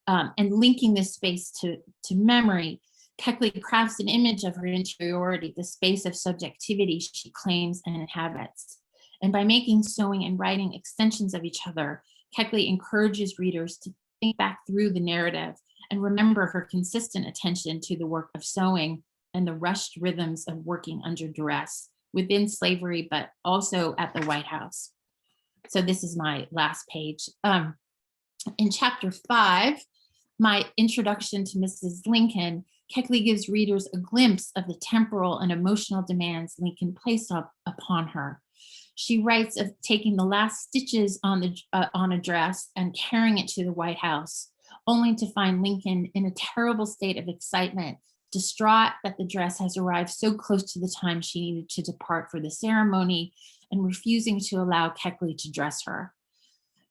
and linking this space to memory, Keckley crafts an image of her interiority, the space of subjectivity she claims and inhabits. And by making sewing and writing extensions of each other, Keckley encourages readers to think back through the narrative and remember her consistent attention to the work of sewing and the rushed rhythms of working under duress within slavery, but also at the White House. So this is my last page. In chapter 5, my introduction to Mrs. Lincoln, Keckley gives readers a glimpse of the temporal and emotional demands Lincoln placed upon her. She writes of taking the last stitches on a dress and carrying it to the White House, only to find Lincoln in a terrible state of excitement, distraught that the dress has arrived so close to the time she needed to depart for the ceremony, and refusing to allow Keckley to dress her.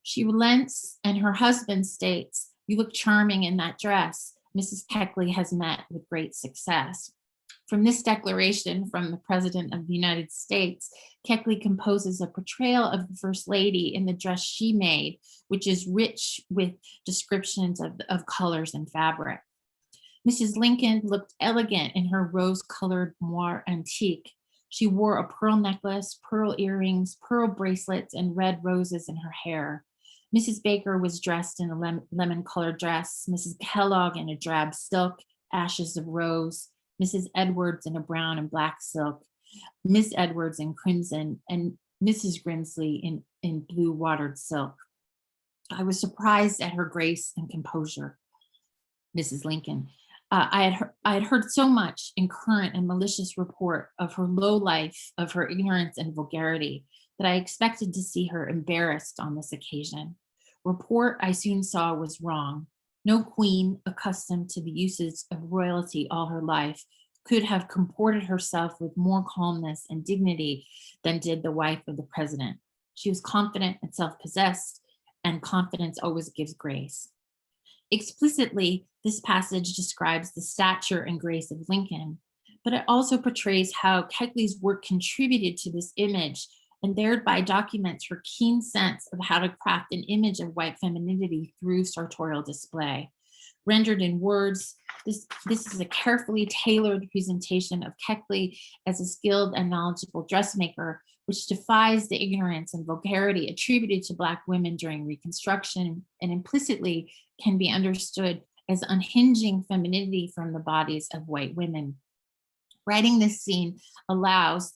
She relents, and her husband states, "You look charming in that dress. Mrs. Keckley has met with great success." From this declaration from the President of the United States, Keckley composes a portrayal of the First Lady in the dress she made, which is rich with descriptions of colors and fabric. Mrs. Lincoln looked elegant in her rose-colored moire antique. She wore a pearl necklace, pearl earrings, pearl bracelets, and red roses in her hair. Mrs. Baker was dressed in a lemon-colored dress, Mrs. Kellogg in a drab silk, ashes of rose, Mrs. Edwards in a brown and black silk, Miss Edwards in crimson, and Mrs. Grimsley in blue watered silk. I was surprised at her grace and composure. Mrs. Lincoln. I had heard so much in current and malicious report of her low life, of her ignorance and vulgarity, that I expected to see her embarrassed on this occasion. Report I soon saw was wrong. No queen, accustomed to the uses of royalty all her life, could have comported herself with more calmness and dignity than did the wife of the president. She was confident and self-possessed, and confidence always gives grace. Explicitly, this passage describes the stature and grace of Lincoln, but it also portrays how Keckley's work contributed to this image and thereby documents her keen sense of how to craft an image of white femininity through sartorial display. Rendered in words, this is a carefully tailored presentation of Keckley as a skilled and knowledgeable dressmaker, which defies the ignorance and vulgarity attributed to Black women during Reconstruction, and implicitly can be understood as unhinging femininity from the bodies of white women. Writing this scene allows,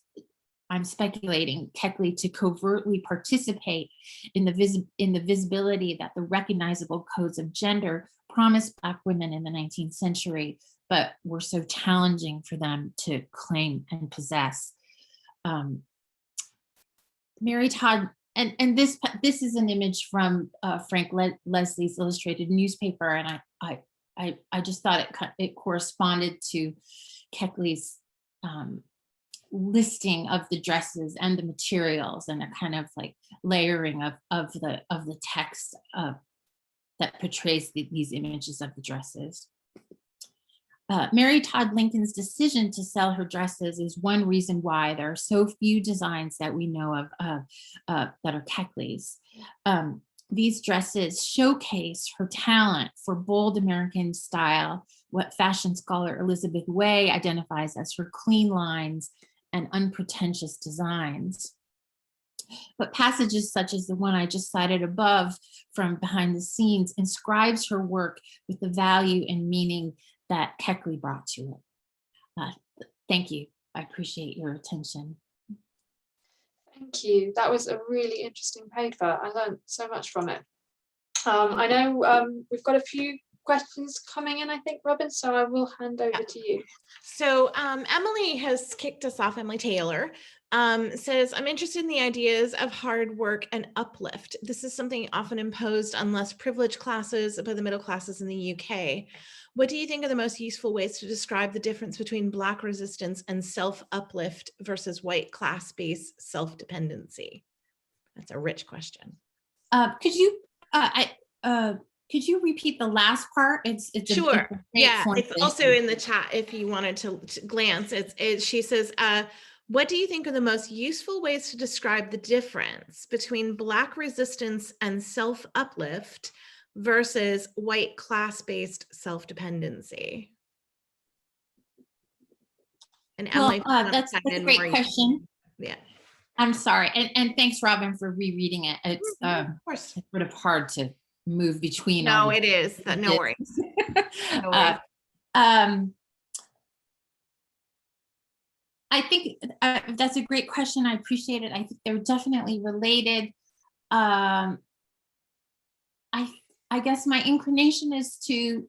I'm speculating, Keckley to covertly participate in the visibility that the recognizable codes of gender promised Black women in the 19th century, but were so challenging for them to claim and possess. Mary Todd, and this is an image from Frank Leslie's illustrated newspaper, and I just thought it corresponded to Keckley's listing of the dresses and the materials, and a kind of like layering of the text that portrays these images of the dresses. Mary Todd Lincoln's decision to sell her dresses is one reason why there are so few designs that we know of that are Keckley's. These dresses showcase her talent for bold American style, what fashion scholar Elizabeth Way identifies as her clean lines and unpretentious designs. But passages such as the one I just cited above from Behind the Scenes inscribes her work with the value and meaning that Keckley brought to it. Thank you. I appreciate your attention. Thank you. That was a really interesting paper. I learned so much from it. I know we've got a few questions coming in, I think, Robin, so I will hand over to you. So Emily has kicked us off. Emily Taylor says, I'm interested in the ideas of hard work and uplift. This is something often imposed on less privileged classes by the middle classes in the UK. What do you think are the most useful ways to describe the difference between Black resistance and self-uplift versus white class-based self-dependency? That's a rich question. Could you repeat the last part? It's sure. It's also in the chat if you wanted to glance. She says, what do you think are the most useful ways to describe the difference between Black resistance and self-uplift versus white class-based self-dependency? And Emily, that's a great question. Yeah. I'm sorry. And thanks, Robin, for rereading it. It's of course. It's sort of hard to move between. No, it is. No worries. No worries. I think that's a great question. I appreciate it. I think they're definitely related. I guess my inclination is to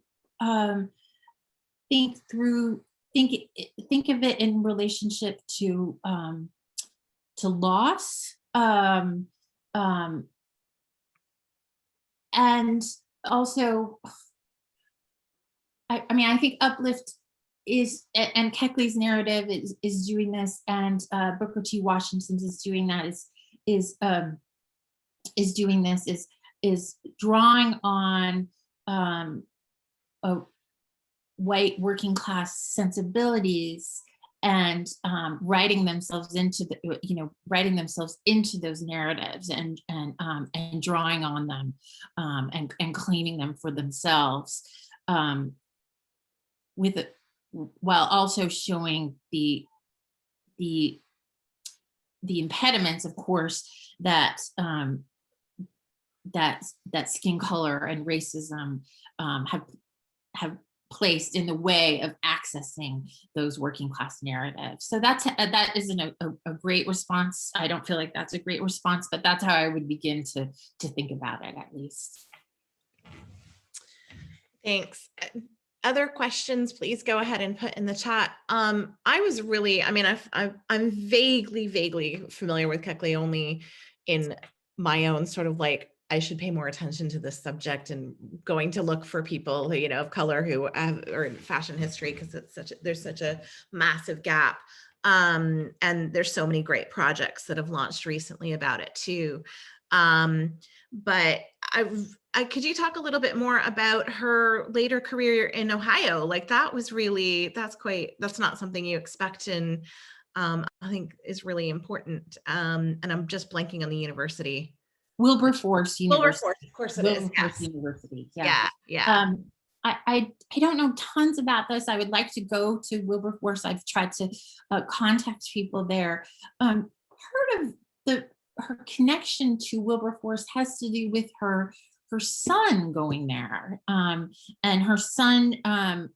think of it in relationship to loss, and also, I mean, I think uplift is, and Keckley's narrative is doing this, and Booker T. Washington's is doing that, is doing this, is drawing on white working class sensibilities and writing themselves into those narratives and drawing on them and claiming them for themselves, while also showing the impediments, of course, that skin color and racism have placed in the way of accessing those working class narratives. So that isn't a great response. I don't feel like that's a great response, but that's how I would begin to think about it, at least. Thanks. Other questions, please go ahead and put in the chat. I'm vaguely familiar with Keckley only in my own sort of like, I should pay more attention to this subject and going to look for people, of color who have, or in fashion history, because there's such a massive gap. And there's so many great projects that have launched recently about it too. But could you talk a little bit more about her later career in Ohio? Like that's not something you expect, and I think is really important. And I'm just blanking on the university. Wilberforce University. Wilberforce, of course it is. Wilberforce University. Yeah. I don't know tons about this. I would like to go to Wilberforce. I've tried to contact people there. Part of her connection to Wilberforce has to do with her son going there, and her son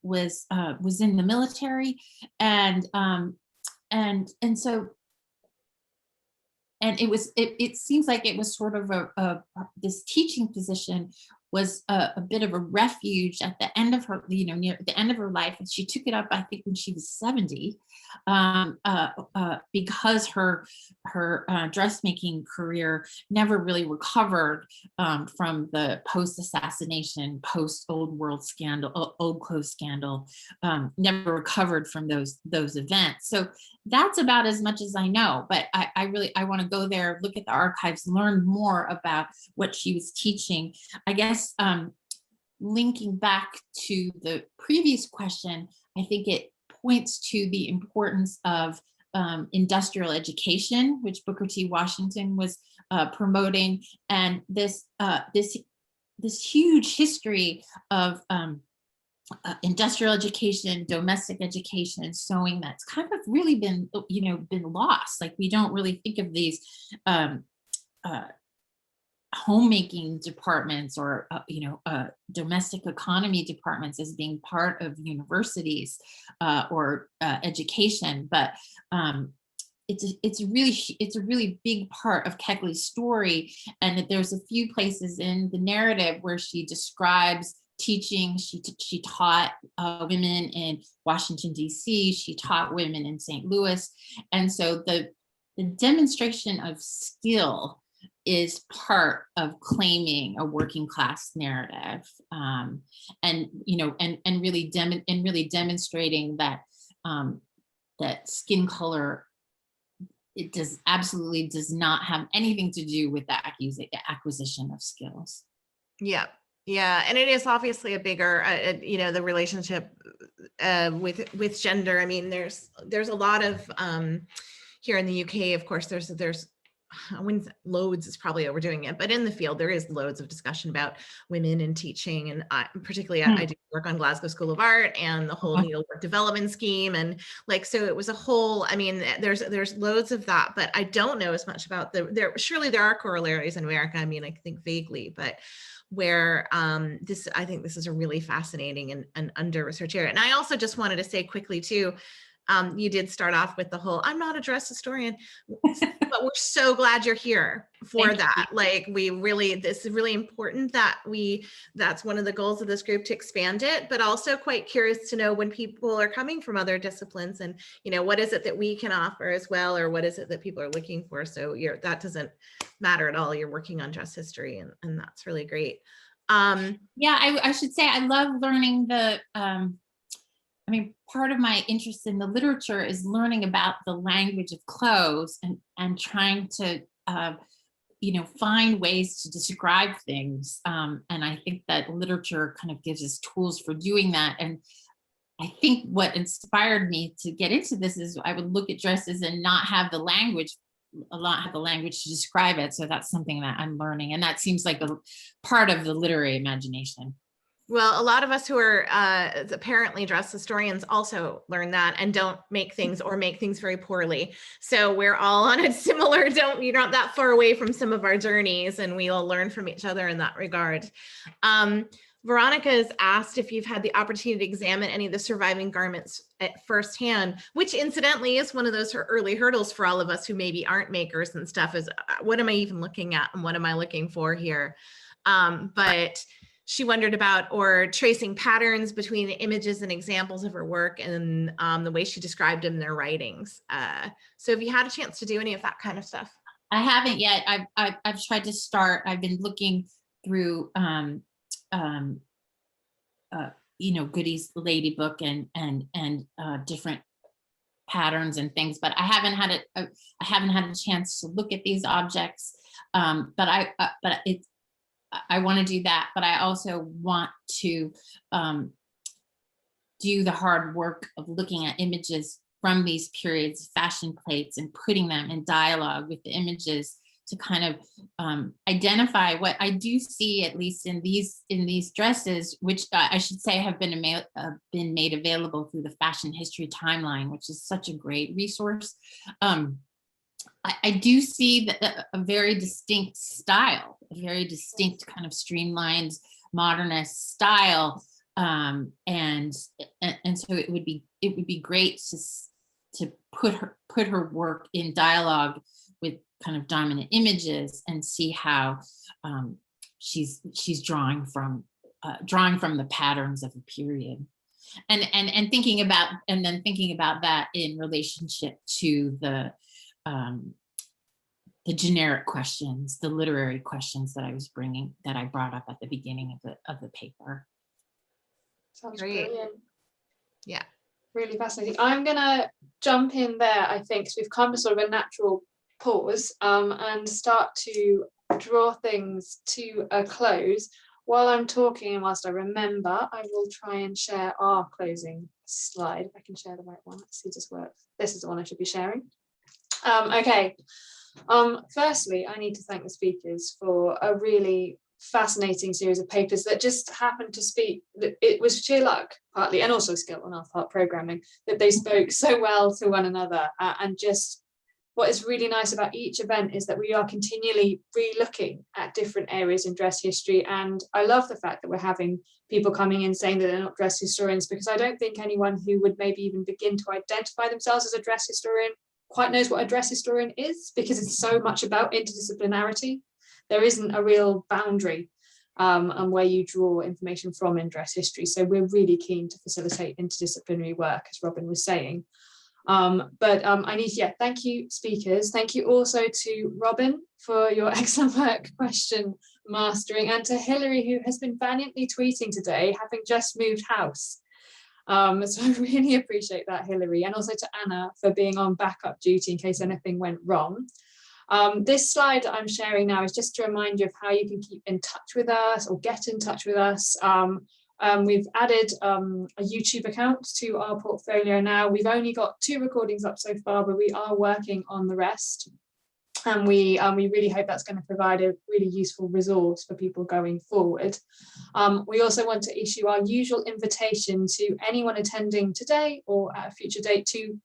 was in the military, and so. And it seems like it was sort of this teaching position was a bit of a refuge at the end of her, near the end of her life. And she took it up, I think, when she was 70, because her dressmaking career never really recovered from the post-assassination, post-old world scandal, old clothes scandal, never recovered from those events. So that's about as much as I know, but I want to go there, look at the archives, learn more about what she was teaching. I guess linking back to the previous question, I think it points to the importance of industrial education, which Booker T. Washington was promoting, and this huge history of industrial education, domestic education, and sewing that's kind of really been lost. Like, we don't really think of these homemaking departments or domestic economy departments as being part of universities or education, but it's a really big part of Keckley's story, and that there's a few places in the narrative where she describes teaching. She taught women in Washington, D.C. She taught women in St. Louis, and so the demonstration of skill is part of claiming a working class narrative, and really demonstrating that that skin color, it absolutely does not have anything to do with the acquisition of skills. Yeah. Yeah, and it is obviously a bigger, the relationship with gender. I mean, there's a lot of here in the UK, of course, there's loads is probably overdoing it, but in the field there is loads of discussion about women in teaching, and particularly I do work on Glasgow School of Art and the whole needlework development scheme, and so it was a whole, I mean, there's loads of that, but I don't know as much about surely there are corollaries in America. I mean, I think vaguely, but where I think this is a really fascinating and under-researched area. And I also just wanted to say quickly too, you did start off with the whole, I'm not a dress historian, but we're so glad you're here for that. Like, this is really important that that's one of the goals of this group, to expand it, but also quite curious to know when people are coming from other disciplines and, what is it that we can offer as well, or what is it that people are looking for? So that doesn't matter at all. You're working on dress history, and that's really great. Yeah, I should say I love learning part of my interest in the literature is learning about the language of clothes and trying to, find ways to describe things. And I think that literature kind of gives us tools for doing that. And I think what inspired me to get into this is I would look at dresses and not have the language to describe it. So that's something that I'm learning. And that seems like a part of the literary imagination. Well, a lot of us who are apparently dress historians also learn that and don't make things, or make things very poorly. So we're all on a similar, you're not that far away from some of our journeys, and we all learn from each other in that regard. Veronica has asked if you've had the opportunity to examine any of the surviving garments at firsthand, which incidentally is one of those early hurdles for all of us who maybe aren't makers and stuff, is what am I even looking at and what am I looking for here? But she wondered about, or tracing patterns between the images and examples of her work and the way she described them in their writings. So have you had a chance to do any of that kind of stuff? I haven't yet. I've tried to start. I've been looking through, Goody's Lady Book and different patterns and things, but I haven't had a chance to look at these objects. I want to do that, but I also want to do the hard work of looking at images from these periods, fashion plates, and putting them in dialogue with the images to kind of identify what I do see, at least in these dresses, which I should say have been made available through the Fashion History Timeline, which is such a great resource. I do see a very distinct style, a very distinct kind of streamlined modernist style, and so it would be great to put her work in dialogue with kind of dominant images and see how she's drawing from the patterns of a period, and thinking about that in relationship to the generic questions, the literary questions that I brought up at the beginning of the paper. Sounds great. Brilliant. Yeah. Really fascinating. I'm gonna jump in there, I think, so we've come to sort of a natural pause and start to draw things to a close. while I'm talking and whilst I remember, I will try and share our closing slide. If I can share the right one, let's see if this works. This is the one I should be sharing. Okay. Firstly, I need to thank the speakers for a really fascinating series of papers that just happened to speak. It was sheer luck, partly, and also skill on our part, programming, that they spoke so well to one another. And just what is really nice about each event is that we are continually re-looking at different areas in dress history. And I love the fact that we're having people coming in saying that they're not dress historians, because I don't think anyone who would maybe even begin to identify themselves as a dress historian quite knows what a dress historian is, because it's so much about interdisciplinarity. There isn't a real boundary and where you draw information from in dress history. So we're really keen to facilitate interdisciplinary work, as Robin was saying. I need to, thank you, speakers. Thank you also to Robin for your excellent work question mastering, and to Hilary, who has been valiantly tweeting today, having just moved house. So I really appreciate that, Hilary, and also to Anna for being on backup duty in case anything went wrong. This slide I'm sharing now is just to remind you of how you can keep in touch with us or get in touch with us. We've added a YouTube account to our portfolio now. We've only got 2 recordings up so far, but we are working on the rest. And we really hope that's going to provide a really useful resource for people going forward. We also want to issue our usual invitation to anyone attending today or at a future date to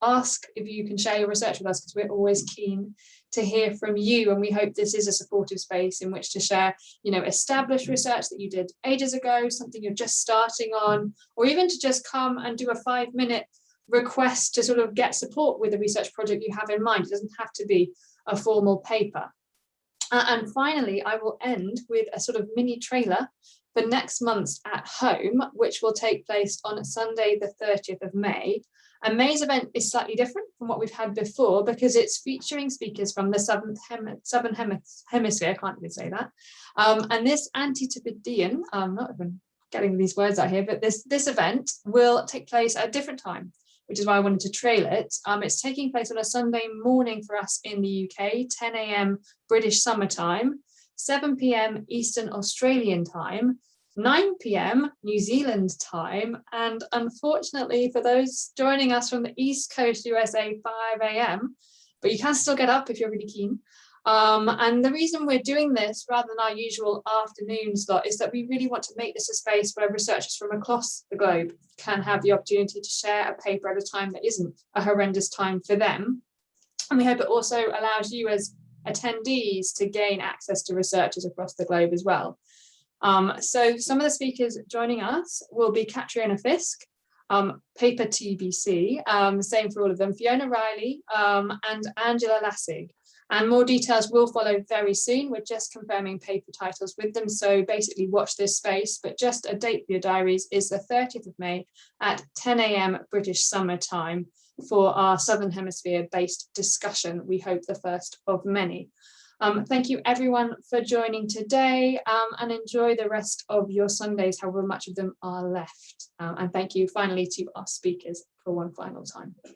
ask if you can share your research with us, because we're always keen to hear from you, and we hope this is a supportive space in which to share, established research that you did ages ago, something you're just starting on, or even to just come and do a 5-minute request to sort of get support with the research project you have in mind. It doesn't have to be a formal paper. And finally, I will end with a sort of mini trailer for next month's At Home, which will take place on Sunday, the 30th of May. And May's event is slightly different from what we've had before, because it's featuring speakers from the Southern Hemisphere, I can't even say that. And this Antipodean, I'm not even getting these words out here, but this event will take place at a different time, which is why I wanted to trail it. It's taking place on a Sunday morning for us in the UK, 10 a.m. British summer time, 7 p.m. Eastern Australian time, 9 p.m. New Zealand time, and unfortunately for those joining us from the East Coast USA, 5 a.m. But you can still get up if you're really keen. And the reason we're doing this rather than our usual afternoon slot is that we really want to make this a space where researchers from across the globe can have the opportunity to share a paper at a time that isn't a horrendous time for them. And we hope it also allows you as attendees to gain access to researchers across the globe as well. So some of the speakers joining us will be Catriona Fisk, paper TBC, same for all of them, Fiona Riley, and Angela Lassig. And more details will follow very soon. We're just confirming paper titles with them. So basically watch this space, but just a date for your diaries is the 30th of May at 10 a.m. British summer time for our Southern Hemisphere based discussion. We hope the first of many. Thank you everyone for joining today, and enjoy the rest of your Sundays, however much of them are left. And thank you finally to our speakers for one final time.